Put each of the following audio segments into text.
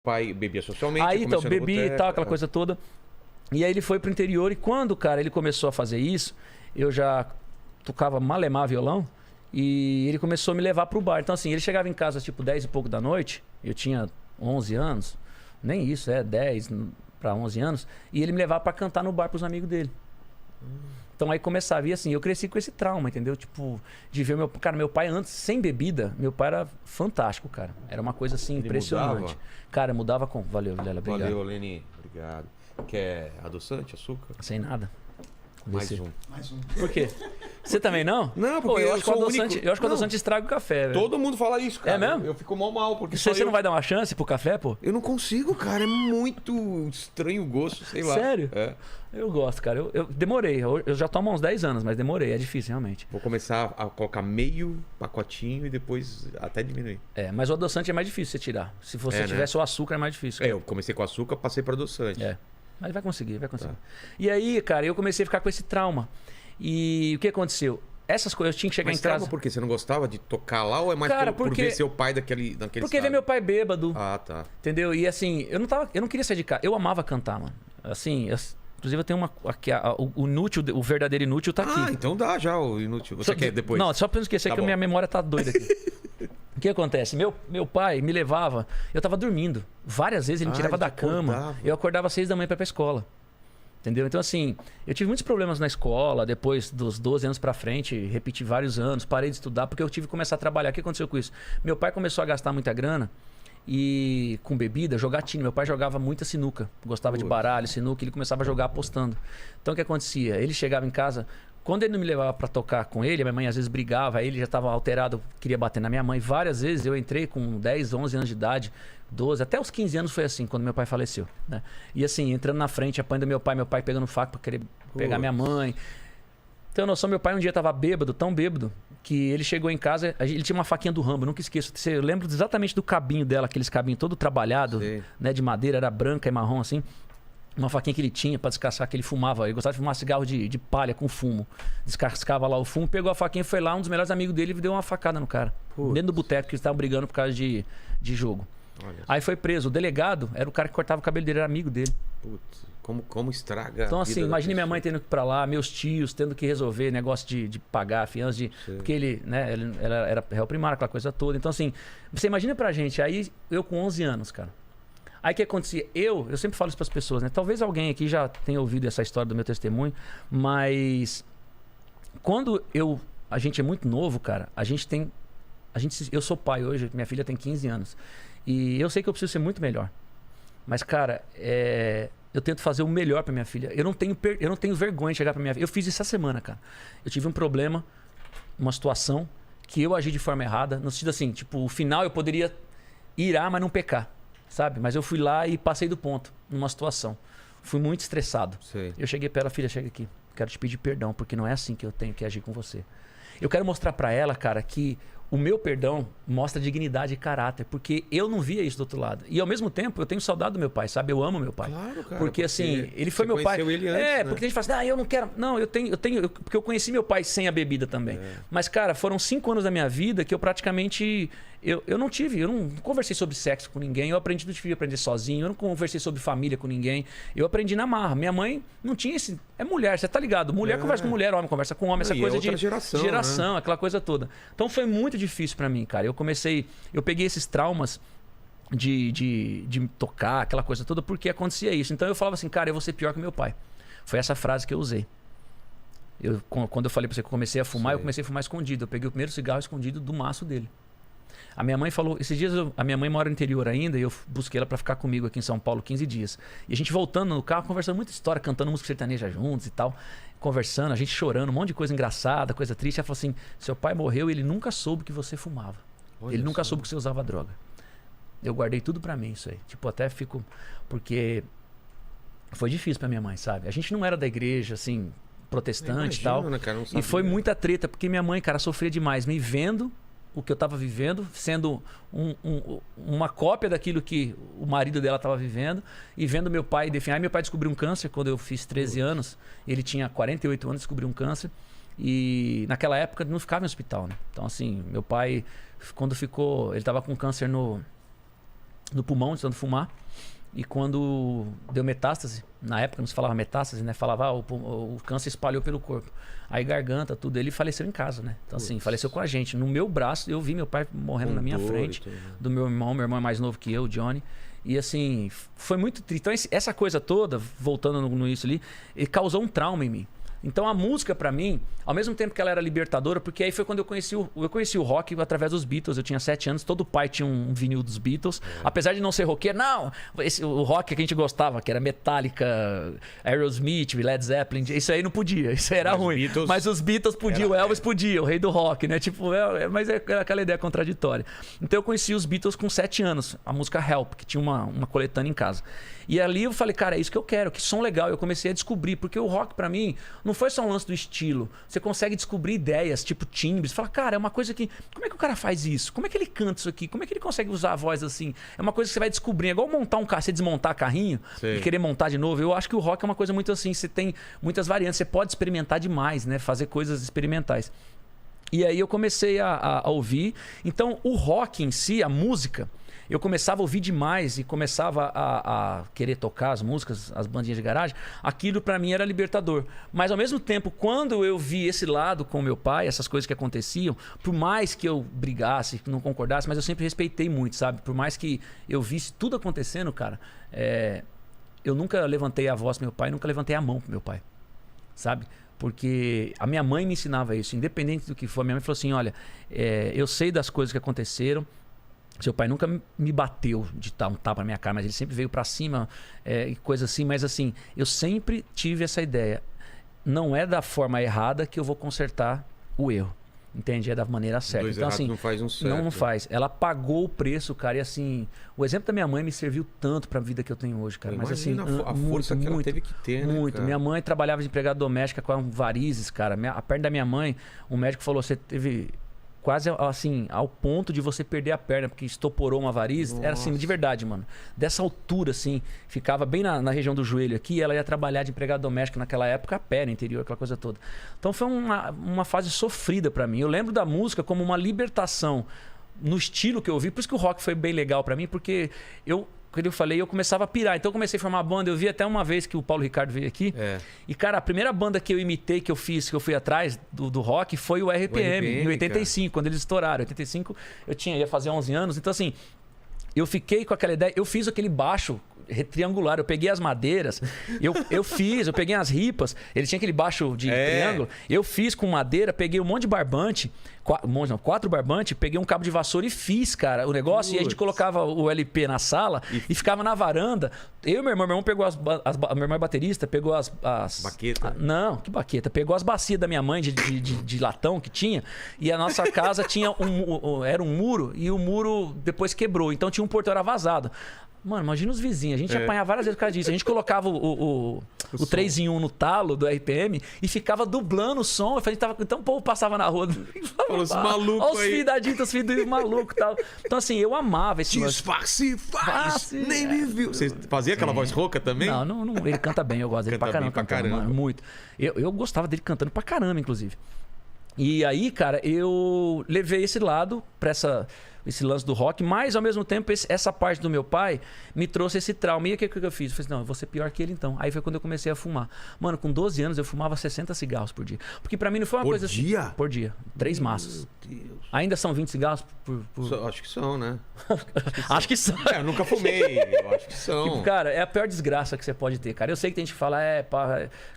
pai bebia socialmente. Aí então, começou no bebi e boteco, tal, aquela coisa toda. E aí ele foi pro interior e quando, cara, ele começou a fazer isso, eu já tocava malemar violão e ele começou a me levar pro bar. Então assim, ele chegava em casa tipo 10 e pouco da noite, eu tinha 11 anos, nem isso, 10 para 11 anos, e ele me levava pra cantar no bar pros amigos dele. Então aí começava, e assim, eu cresci com esse trauma, entendeu? Tipo, de ver meu pai antes, sem bebida, meu pai era fantástico, cara. Era uma coisa assim, Ele impressionante. mudava? Cara, mudava com... Valeu, Vilela, obrigado. Valeu, Leni. Obrigado. Quer adoçante, açúcar? Sem nada. Mais Descer. um. Mais um. Por quê? Você também não? Não, Pô, porque eu acho que o sou o adoçante, único- eu acho que o Não. adoçante estraga o café, velho. Todo mundo fala isso, cara. É mesmo? Eu fico mal, porque Você só não eu... vai dar uma chance pro café, pô? Eu não consigo, cara. É muito estranho o gosto, sei lá. Sério? É. Eu gosto, cara. Eu demorei. Eu já tomo há uns 10 anos, mas demorei. É difícil, realmente. Vou começar a colocar meio pacotinho e depois até diminuir. É, mas o adoçante é mais difícil você tirar. Se você É, né? tivesse o açúcar, é mais difícil. É, eu comecei com açúcar, passei para adoçante. É. Mas vai conseguir, vai conseguir. Tá. E aí, cara, eu comecei a ficar com esse trauma. E o que aconteceu? Essas coisas, eu tinha que chegar Mas em trauma casa... por quê? Você não gostava de tocar lá ou é mais Cara, por porque- ver seu pai daquele Porque estado? ver meu pai bêbado, Ah, tá. entendeu? E assim, eu não queria sair de casa. Eu amava cantar, mano. Assim, inclusive eu tenho uma... Aqui, o inútil, o verdadeiro inútil tá aqui. Ah, então dá já o inútil. Você quer depois? Não, só pra não esquecer Tá que a bom. minha memória tá doida aqui. O que acontece? Meu pai me levava, eu tava dormindo. Várias vezes ele me Ah, tirava ele da te cama. acordava. Eu acordava às 6 da manhã pra ir pra escola. Entendeu? Então, assim, eu tive muitos problemas na escola, depois dos 12 anos pra frente, repeti vários anos, parei de estudar, porque eu tive que começar a trabalhar. O que aconteceu com isso? Meu pai começou a gastar muita grana e com bebida, jogatina. Meu pai jogava muita sinuca, gostava de baralho, sinuca, ele começava a jogar apostando. Então, o que acontecia? Ele chegava em casa, quando ele não me levava pra tocar com ele, a minha mãe às vezes brigava, aí ele já estava alterado, queria bater na minha mãe. Várias vezes eu entrei com 10, 11 anos de idade, 12, até os 15 anos foi assim, quando meu pai faleceu, né? E assim, entrando na frente, apanhando meu pai pegando faca pra querer pegar minha mãe. Então, noção, meu pai um dia tava bêbado, tão bêbado, que ele chegou em casa, ele tinha uma faquinha do Rambo, nunca esqueço. Eu lembro exatamente do cabinho dela, aqueles cabinhos todo trabalhado, Sei. né, de madeira, era branca e marrom assim. Uma faquinha que ele tinha pra descascar, que ele fumava. Ele gostava de fumar cigarro de palha com fumo. Descascava lá o fumo, pegou a faquinha, foi lá, um dos melhores amigos dele e deu uma facada no cara. Putz. Dentro do boteco, que eles estavam brigando por causa de jogo. Olha, Aí foi preso. O delegado era o cara que cortava o cabelo dele, era amigo dele. putz, como estraga Então, a assim, vida da imagine minha pessoa. mãe tendo que ir pra lá, meus tios tendo que resolver negócio de pagar a fiança, Sei. porque ele, né, ele era réu primário, aquela coisa toda. Então, assim, você imagina pra gente, aí eu com 11 anos, cara. Aí o que acontecia? Eu sempre falo isso pras pessoas, né? Talvez alguém aqui já tenha ouvido essa história do meu testemunho, mas quando a gente é muito novo, cara, eu sou pai hoje, minha filha tem 15 anos. E eu sei que eu preciso ser muito melhor. Mas, cara, eu tento fazer o melhor pra minha filha. Eu não tenho vergonha de chegar pra minha filha. Eu fiz isso essa semana, cara. Eu tive um problema, uma situação, que eu agi de forma errada. No sentido assim, tipo, o final eu poderia irar, mas não pecar. Sabe? Mas eu fui lá e passei do ponto numa situação. Fui muito estressado. Sei. Eu cheguei pra ela, filha, chega aqui. Quero te pedir perdão, porque não é assim que eu tenho que agir com você. Eu quero mostrar pra ela, cara, que o meu perdão mostra dignidade e caráter, porque eu não via isso do outro lado. E ao mesmo tempo, eu tenho saudade do meu pai, sabe? Eu amo meu pai. Claro, cara, porque assim, ele foi você meu pai. conheceu ele antes, né? Porque a gente fala assim, eu não quero. Não, porque eu conheci meu pai sem a bebida também. Mas, cara, foram 5 anos da minha vida que eu praticamente. Eu não conversei sobre sexo com ninguém, eu aprendi tudo que eu aprender sozinho, eu não conversei sobre família com ninguém, eu aprendi na marra. Minha mãe não tinha esse. É mulher, você tá ligado? Mulher conversa com mulher, homem conversa com homem, essa E é coisa outra de geração, né? aquela coisa toda. Então foi muito difícil pra mim, cara. Eu peguei esses traumas de me tocar, aquela coisa toda, porque acontecia isso. Então eu falava assim, cara, eu vou ser pior que meu pai. Foi essa frase que eu usei. Quando eu falei pra você que eu comecei a fumar, Sei. eu comecei a fumar escondido. Eu peguei o primeiro cigarro escondido do maço dele. A minha mãe falou, esses dias a minha mãe mora no interior ainda e eu busquei ela pra ficar comigo aqui em São Paulo 15 dias. E a gente voltando no carro, conversando muita história, cantando música sertaneja juntos e tal, conversando, a gente chorando, um monte de coisa engraçada, coisa triste. Ela falou assim, seu pai morreu e ele nunca soube que você fumava. Olha Ele nunca só. soube que você usava droga. Eu guardei tudo pra mim isso aí. Tipo, até fico... Porque foi difícil pra minha mãe, sabe? A gente não era da igreja, assim, protestante e tal. Imagino, né, cara? Não E sabia. foi muita treta, porque minha mãe, cara, sofria demais, me vendo o que eu tava vivendo, sendo uma cópia daquilo que o marido dela tava vivendo, e vendo meu pai definhar. Aí meu pai descobriu um câncer quando eu fiz 13 anos. Ele tinha 48 anos, descobriu um câncer. E naquela época não ficava em hospital, né? Então, assim, meu pai, quando ficou... Ele tava com câncer no pulmão, de tanto fumar. E quando deu metástase, na época não se falava metástase, né? Falava, o câncer espalhou pelo corpo. Aí garganta, tudo, ele faleceu em casa, né? Então assim, faleceu com a gente. No meu braço, eu vi meu pai morrendo na minha frente, do meu irmão é mais novo que eu, o Johnny. E assim, foi muito triste. Então essa coisa toda, voltando no início ali, causou um trauma em mim. Então a música pra mim, ao mesmo tempo que ela era libertadora, porque aí foi quando eu conheci o rock através dos Beatles. Eu tinha 7 anos, todo pai tinha um vinil dos Beatles. Apesar de não ser roqueiro, não! O rock que a gente gostava, que era Metallica, Aerosmith, Led Zeppelin, isso aí não podia, isso aí era ruim. Beatles, mas os Beatles podiam, o Elvis podia, o rei do rock, né? Tipo, mas era aquela ideia contraditória. Então eu conheci os Beatles com 7 anos, a música Help, que tinha uma coletânea em casa. E ali eu falei, cara, é isso que eu quero, que som legal. Eu comecei a descobrir, porque o rock pra mim não foi só um lance do estilo. Você consegue descobrir ideias, tipo timbres. Fala, cara, é uma coisa que... Como é que o cara faz isso? Como é que ele canta isso aqui? Como é que ele consegue usar a voz assim? É uma coisa que você vai descobrir. É igual montar um carro, você desmontar carrinho e querer montar de novo. Eu acho que o rock é uma coisa muito assim. Você tem muitas variantes. Você pode experimentar demais, né? Fazer coisas experimentais. E aí eu comecei a ouvir. Então, o rock em si, a música... Eu começava a ouvir demais e começava a querer tocar as músicas, as bandinhas de garagem. Aquilo pra mim era libertador. Mas ao mesmo tempo, quando eu vi esse lado com meu pai, essas coisas que aconteciam, por mais que eu brigasse, que não concordasse, mas eu sempre respeitei muito, sabe? Por mais que eu visse tudo acontecendo, cara, eu nunca levantei a voz pro meu pai, nunca levantei a mão pro meu pai, sabe? Porque a minha mãe me ensinava isso, independente do que for. A minha mãe falou assim, olha, eu sei das coisas que aconteceram. Seu pai nunca me bateu de dar um tapa na minha cara, mas ele sempre veio pra cima e coisa assim. Mas assim, eu sempre tive essa ideia. Não é da forma errada que eu vou consertar o erro. Entende? É da maneira certa. Dois então errados assim, não faz um certo. Não faz. Ela pagou o preço, cara. E assim, o exemplo da minha mãe me serviu tanto pra vida que eu tenho hoje, cara. Mas assim, a força que ela teve que ter, né, muito. cara? Minha mãe trabalhava de empregada doméstica com varizes, cara. A perna da minha mãe, o médico falou, você teve... Quase assim, ao ponto de você perder a perna, porque estoporou uma variz. Nossa. Era assim, de verdade, mano. Dessa altura, assim, ficava bem na região do joelho aqui. E ela ia trabalhar de empregada doméstica naquela época, a pé no interior, aquela coisa toda. Então foi uma fase sofrida pra mim. Eu lembro da música como uma libertação no estilo que eu ouvi. Por isso que o rock foi bem legal pra mim, porque quando eu falei, eu começava a pirar. Então eu comecei a formar banda. Eu vi até uma vez que o Paulo Ricardo veio aqui. E, cara, a primeira banda que eu imitei, que eu fui atrás do rock, foi o RPM em 85, cara. Quando eles estouraram. Em 85 ia fazer 11 anos. Então, assim, eu fiquei com aquela ideia. Eu fiz aquele baixo triangular. Eu peguei as madeiras, eu peguei as ripas. Ele tinha aquele baixo de triângulo. Eu fiz com madeira, peguei um monte de barbante. 4 barbantes, peguei um cabo de vassoura e fiz, cara, o negócio. E a gente colocava o LP na sala e ficava na varanda. Eu e meu irmão pegou meu irmão é baterista, pegou as baqueta? Não, que baqueta. Pegou as bacias da minha mãe de latão que tinha. E a nossa casa tinha era um muro e o muro depois quebrou. Então tinha um portão, era vazado. Mano, imagina os vizinhos. A gente ia apanhar várias vezes por causa disso. A gente colocava o 3 em 1 no talo do RPM e ficava dublando o som. Eu falei, então o povo passava na rua. Falou, os malucos aí. Olha os filhos da Dita, os filhos do maluco e tal. Então, assim, eu amava esse Disfarce, nem me viu. Você fazia aquela voz rouca também? Não, ele canta bem, eu gosto dele pra caramba. Mano, muito. Eu gostava dele cantando pra caramba, inclusive. E aí, cara, eu levei esse lado pra esse lance do rock, mas ao mesmo tempo essa parte do meu pai me trouxe esse trauma. E o que eu fiz? Eu falei assim, não, eu vou ser pior que ele então. Aí foi quando eu comecei a fumar. Mano, com 12 anos eu fumava 60 cigarros por dia. Porque pra mim não foi uma coisa assim... Por dia? Por dia. 3 maços. Meu Deus. Ainda são 20 cigarros por... Acho que são, né? Acho que são. Eu nunca fumei, eu acho que são. Tipo, cara, é a pior desgraça que você pode ter, cara. Eu sei que tem gente que fala,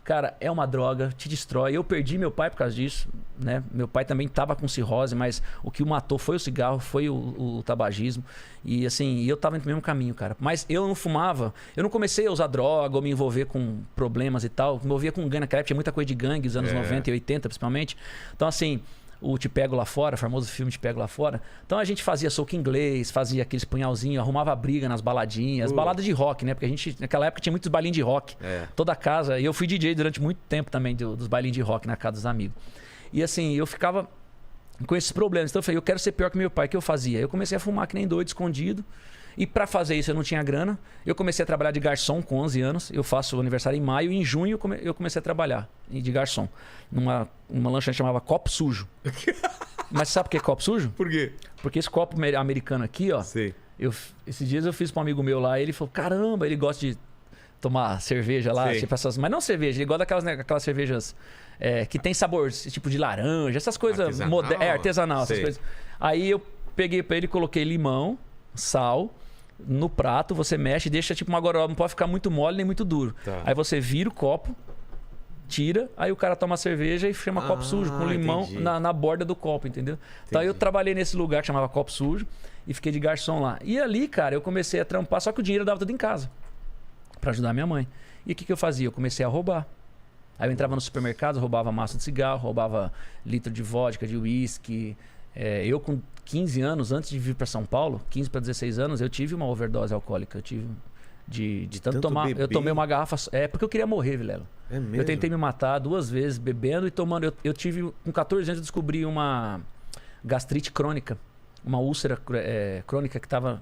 cara, é uma droga, te destrói. Eu perdi meu pai por causa disso, né? Meu pai também tava com cirrose, mas o que o matou foi o cigarro, foi o tabagismo. E assim, eu tava no mesmo caminho, cara. Mas eu não fumava, eu não comecei a usar droga ou me envolver com problemas e tal. Me envolvia com gangue naquela época, tinha muita coisa de gangue, os anos 90 e 80 principalmente. Então assim, o Te Pego Lá Fora, o famoso filme Te Pego Lá Fora. Então a gente fazia soco inglês, fazia aqueles punhalzinhos, arrumava briga nas baladinhas, baladas de rock, né? Porque a gente, naquela época, tinha muitos bailinhos de rock. Toda casa. E eu fui DJ durante muito tempo também dos bailinhos de rock na casa dos amigos. E assim, eu ficava com esses problemas. Então eu falei, eu quero ser pior que meu pai. O que eu fazia? Eu comecei a fumar que nem doido, escondido. E pra fazer isso eu não tinha grana. Eu comecei a trabalhar de garçom com 11 anos. Eu faço aniversário em maio e em junho eu comecei a trabalhar de garçom. Numa lanchonete chamava Copo Sujo. Mas sabe por que é copo sujo? Por quê? Porque esse copo americano aqui, ó. Sei. Esses dias eu fiz pra um amigo meu lá, ele falou, caramba, ele gosta de tomar cerveja lá, Sei. tipo essas... Mas não cerveja, ele gosta daquelas, né, aquelas cervejas que tem sabor, tipo de laranja, essas coisas Artesanal? artesanal, essas Sei. coisas. Aí eu peguei pra ele, coloquei limão, sal no prato, você mexe e deixa tipo uma gororoba, não pode ficar muito mole nem muito duro. Tá. Aí você vira o copo, tira, aí o cara toma cerveja e chama copo sujo com limão entendi. na borda do copo, entendeu? Então aí eu trabalhei nesse lugar que chamava Copo Sujo e fiquei de garçom lá. E ali, cara, eu comecei a trampar, só que o dinheiro eu dava tudo em casa pra ajudar minha mãe. E o que eu fazia? Eu comecei a roubar. Aí eu entrava no supermercado, roubava massa de cigarro, roubava litro de vodka, de uísque. Eu com 15 anos, antes de vir para São Paulo, 15 para 16 anos, eu tive uma overdose alcoólica. Eu tive de tanto tomar. beber. Eu tomei uma garrafa. Porque eu queria morrer, Vilela. É mesmo? Eu tentei me matar 2 vezes bebendo e tomando. Eu tive, com 14 anos, eu descobri uma gastrite crônica. Uma úlcera crônica que estava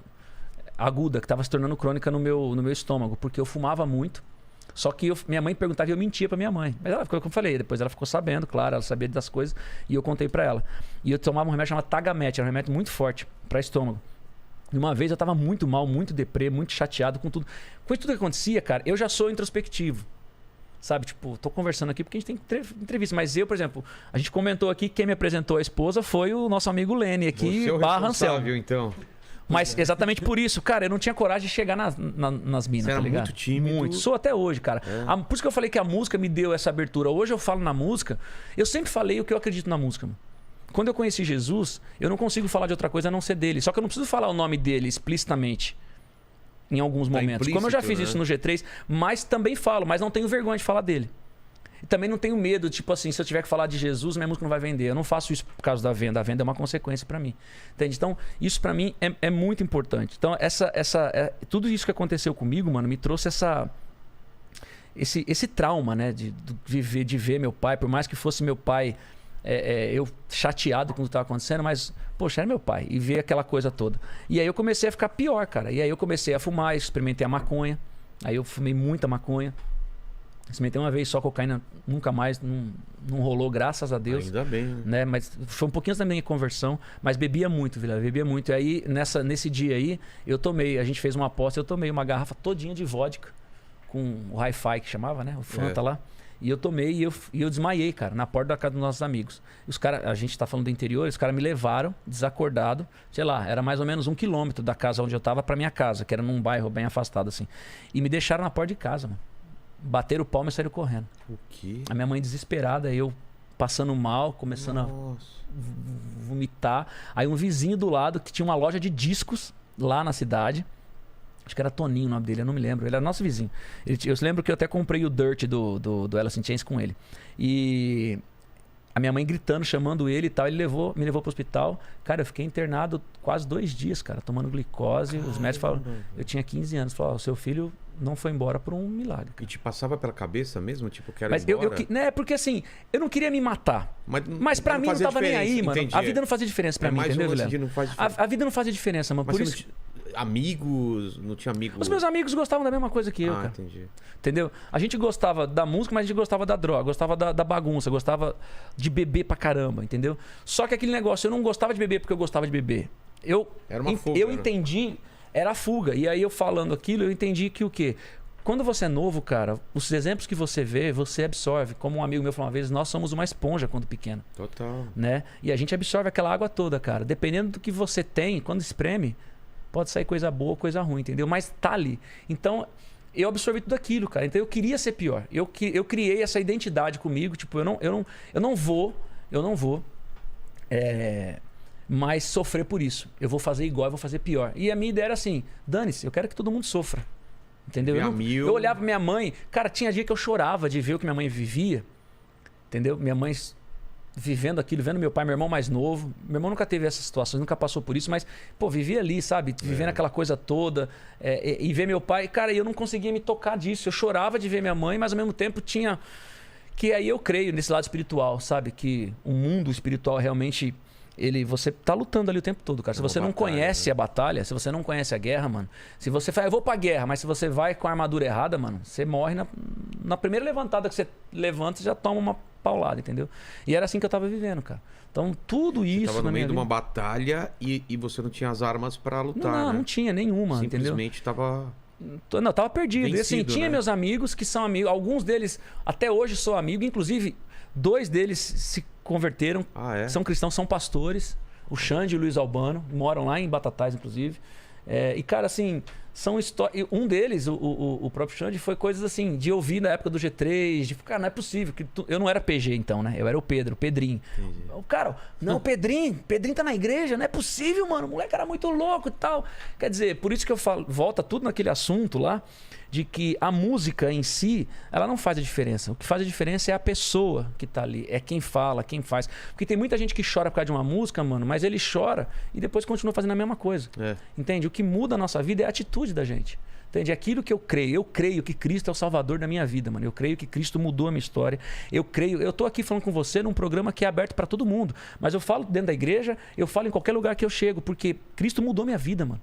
aguda, que estava se tornando crônica no meu estômago, porque eu fumava muito. Só que minha mãe perguntava e eu mentia pra minha mãe. Mas ela ficou, como eu falei, depois ela ficou sabendo, claro, ela sabia das coisas e eu contei pra ela. E eu tomava um remédio chamado Tagamet, era um remédio muito forte pra estômago. E uma vez eu tava muito mal, muito deprê, muito chateado com tudo. Com tudo que acontecia, cara, eu já sou introspectivo. Sabe, tipo, tô conversando aqui porque a gente tem entrevista. Mas eu, por exemplo, a gente comentou aqui que quem me apresentou a esposa foi o nosso amigo Lene aqui, Você é o barra responsável, Anselmo. então. Mas exatamente por isso, cara, eu não tinha coragem de chegar nas minas, Você era tá ligado? muito tímido. Muito. Sou até hoje, cara. Por isso que eu falei que a música me deu essa abertura. Hoje eu falo na música, eu sempre falei o que eu acredito na música, mano. Quando eu conheci Jesus, eu não consigo falar de outra coisa a não ser dele. Só que eu não preciso falar o nome dele explicitamente em alguns momentos. Como eu já fiz isso no G3, mas também falo, mas não tenho vergonha de falar dele. E também não tenho medo, tipo assim, se eu tiver que falar de Jesus, minha música não vai vender. Eu não faço isso por causa da venda. A venda é uma consequência pra mim. Entende? Então, isso pra mim é muito importante. Então, tudo isso que aconteceu comigo, mano, me trouxe esse trauma, né? De ver meu pai, por mais que fosse meu pai, eu chateado com o que estava acontecendo, mas, poxa, era meu pai. E ver aquela coisa toda. E aí eu comecei a ficar pior, cara. E aí eu comecei a fumar, experimentei a maconha. Aí eu fumei muita maconha. Experimentei uma vez só cocaína, nunca mais, não rolou, graças a Deus. Ainda bem, né? Mas foi um pouquinho da minha conversão, mas bebia muito, Vila, bebia muito. E aí, nesse dia aí, a gente fez uma aposta, eu tomei uma garrafa todinha de vodka, com o Hi-Fi que chamava, né? O Fanta lá. E eu tomei e eu desmaiei, cara, na porta da casa dos nossos amigos. E os caras, a gente tá falando do interior, os caras me levaram, desacordado, sei lá, era mais ou menos 1 quilômetro da casa onde eu tava pra minha casa, que era num bairro bem afastado, assim. E me deixaram na porta de casa, mano. Bateram o palmo e saíram correndo. O quê? A minha mãe desesperada, eu passando mal, começando a vomitar. Aí um vizinho do lado que tinha uma loja de discos lá na cidade. Acho que era Toninho o nome dele, eu não me lembro. Ele era nosso vizinho. Eu lembro que eu até comprei o Dirt do Alice in Chains com ele. E a minha mãe gritando, chamando ele e tal. Ele me levou pro hospital. Cara, eu fiquei internado quase 2 dias, cara, tomando glicose. Os médicos falaram, eu tinha 15 anos. Falaram, o seu filho não foi embora por um milagre. Cara. E te passava pela cabeça mesmo? Tipo, quero mas ir embora? né, porque assim, eu não queria me matar. Mas pra mim não tava nem aí, mano. Entendi. A vida não fazia diferença pra mim, entendeu, Guilherme? Não faz diferença. A vida não fazia diferença, mano. Mas Por você isso... amigos, não tinha amigos? Os meus amigos gostavam da mesma coisa que eu, cara. Entendi. Entendeu? A gente gostava da música, mas a gente gostava da droga, gostava da bagunça, gostava de beber pra caramba, entendeu? Só que aquele negócio, eu não gostava de beber porque eu gostava de beber. Era uma fuga, eu entendi, era a fuga. E aí eu falando aquilo, eu entendi que o quê? Quando você é novo, cara, os exemplos que você vê, você absorve. Como um amigo meu falou uma vez, nós somos uma esponja quando pequeno. Total. Né? E a gente absorve aquela água toda, cara. Dependendo do que você tem, quando espreme, pode sair coisa boa, coisa ruim, entendeu? Mas tá ali. Então, eu absorvi tudo aquilo, cara. Então eu queria ser pior. Eu criei essa identidade comigo, tipo, eu não vou mais sofrer por isso. Eu vou fazer igual, eu vou fazer pior. E a minha ideia era assim, dane-se, eu quero que todo mundo sofra. Entendeu? Eu olhava pra minha mãe, cara, tinha dia que eu chorava de ver o que minha mãe vivia. Entendeu? Minha mãe vivendo aquilo, vendo meu pai, meu irmão mais novo. Meu irmão nunca teve essas situações, nunca passou por isso, mas, pô, vivia ali, sabe? Vivendo aquela coisa toda. E ver meu pai, cara, eu não conseguia me tocar disso. Eu chorava de ver minha mãe, mas ao mesmo tempo tinha... Que aí eu creio nesse lado espiritual, sabe? Que o mundo espiritual realmente... Você tá lutando ali o tempo todo, cara. Se você não conhece a batalha, se você não conhece a guerra, mano. Se você fala, eu vou pra guerra, mas se você vai com a armadura errada, mano, você morre na primeira levantada que você levanta, você já toma paulada, entendeu? E era assim que eu tava vivendo, cara. Então, tudo isso... Você tava no meio de vida... uma batalha e você não tinha as armas pra lutar, Não tinha nenhuma, simplesmente entendeu? tava... Não, tava perdido. Vencido, e assim, tinha meus amigos que são amigos. Alguns deles, até hoje, sou amigo. Inclusive, 2 deles se converteram. São cristãos, são pastores. O Xande e o Luiz Albano. Moram lá em Batatais, inclusive. E, cara, assim, são histórias... Um deles, o próprio Xande, foi coisas assim, de ouvir na época do G3, de cara, não é possível. Eu não era PG, então, né? Eu era o Pedro, o Pedrinho. O cara, não, o Pedrinho tá na igreja, não é possível, mano. O moleque era muito louco e tal. Quer dizer, por isso que eu falo, volta tudo naquele assunto lá, de que a música em si, ela não faz a diferença. O que faz a diferença é a pessoa que tá ali, é quem fala, quem faz. Porque tem muita gente que chora por causa de uma música, mano, mas ele chora e depois continua fazendo a mesma coisa. Entende? O que muda a nossa vida é a atitude da gente. Entende? Aquilo que eu creio. Eu creio que Cristo é o salvador da minha vida, mano. Eu creio que Cristo mudou a minha história. Eu creio... Eu tô aqui falando com você num programa que é aberto para todo mundo. Mas eu falo dentro da igreja, eu falo em qualquer lugar que eu chego, porque Cristo mudou minha vida, mano.